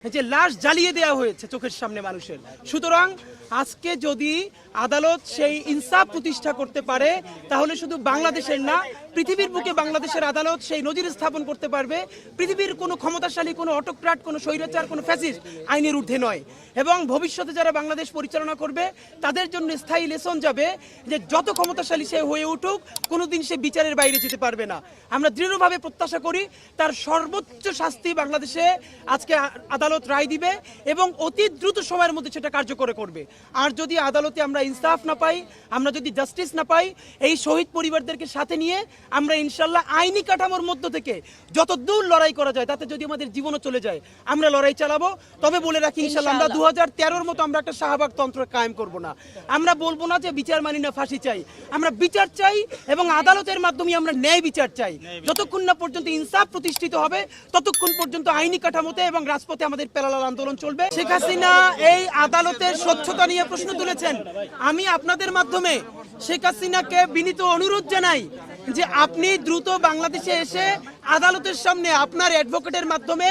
যে লাশ জ্বালিয়ে দেওয়া হয়েছে চোখের সামনে মানুষের। সুতরাং আজকে যদি আদালত সেই ইনসাফ প্রতিষ্ঠা করতে পারে তাহলে শুধু বাংলাদেশের না, পৃথিবীর বুকে বাংলাদেশের আদালত সেই নজির স্থাপন করতে পারবে পৃথিবীর কোনো ক্ষমতাশালী, কোনো অটোক্র্যাট, কোনো স্বৈরাচার, কোনো ফ্যাসিস্ট আইনের ঊর্ধ্বে নয়। এবং ভবিষ্যতে যারা বাংলাদেশ পরিচালনা করবে তাদের জন্য স্থায়ী লেসন যাবে যে যত ক্ষমতাশালী সে হয়ে উঠুক কোনোদিন সে বিচারের বাইরে যেতে পারবে না। আমরা দৃঢ়ভাবে প্রত্যাশা করি তার সর্বোচ্চ শাস্তি বাংলাদেশে আজকে আদালত রায় দিবে এবং অতি দ্রুত সময়ের মধ্যে সেটা কার্যকর করবে। আর যদি আদালতে আমরা ইনসাফ না পাই, আমরা যদি জাস্টিস না পাই, এই শহীদ পরিবারদেরকে সাথে নিয়ে আমরা ইনশাল্লাহ আইনি কাঠামোর মধ্য থেকে যত দূর লড়াই করা যায়, তাতে যদি আমাদের জীবনও চলে যায় আমরা লড়াই চালাবো। তবে বলে রাখি ইনশাল্লাহ আমরা 2013-র মতো আমরা একটা শাহবাগ তন্ত্র কায়েম করব না। আমরা বলবো না যে বিচার মানি না, ফাঁসি চাই। আমরা বিচার চাই এবং আদালতের মাধ্যমে আমরা ন্যায় বিচার চাই। যতক্ষণ না পর্যন্ত ইনসাফ প্রতিষ্ঠিত হবে ততক্ষণ পর্যন্ত আইনি কাঠামোতে এবং রাজপথে আমাদের প্যারালাল আন্দোলন চলবে। শেখ হাসিনা এই আদালতের স্বচ্ছতা নিয়ে প্রশ্ন তুলেছেন। আমি আপনাদের মাধ্যমে শেখ হাসিনাকে বিনীত অনুরোধ জানাই যে আপনি দ্রুত বাংলাদেশে এসে আদালতের সামনে আপনার অ্যাডভোকেটের মাধ্যমে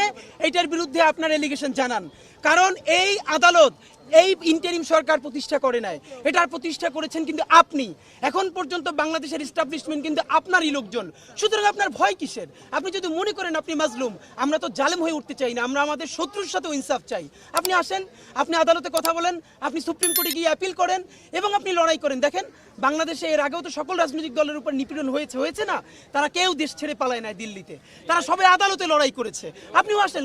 এটার বিরুদ্ধে আপনার এলিগেশন জানান। কারণ এই আদালত এই ইন্টারিম সরকার প্রতিষ্ঠা করে নাই, এটার প্রতিষ্ঠা করেছেন কিন্তু আপনি। এখন পর্যন্ত বাংলাদেশের এস্টাবলিশমেন্ট কিন্তু আপনারই লোকজন। সুতরাং আপনার ভয় কিসের? আপনি যদি মনে করেন আপনি মাজলুম, আমরা তো জালেম হয়ে উঠতে চাই না, আমরা আমাদের শত্রুর সাথেও ইনসাফ চাই। আপনি আসেন, আপনি আদালতে কথা বলেন, আপনি সুপ্রিম কোর্টে গিয়ে অ্যাপিল করেন এবং আপনি লড়াই করেন। দেখেন বাংলাদেশে এর আগেও তো সকল রাজনৈতিক দলের উপর নিপীড়ন হয়েছে না? তারা কেউ দেশ ছেড়ে পালায় নাই দিল্লিতে, তারা সবাই আদালতে লড়াই করেছে। আপনিও আসেন।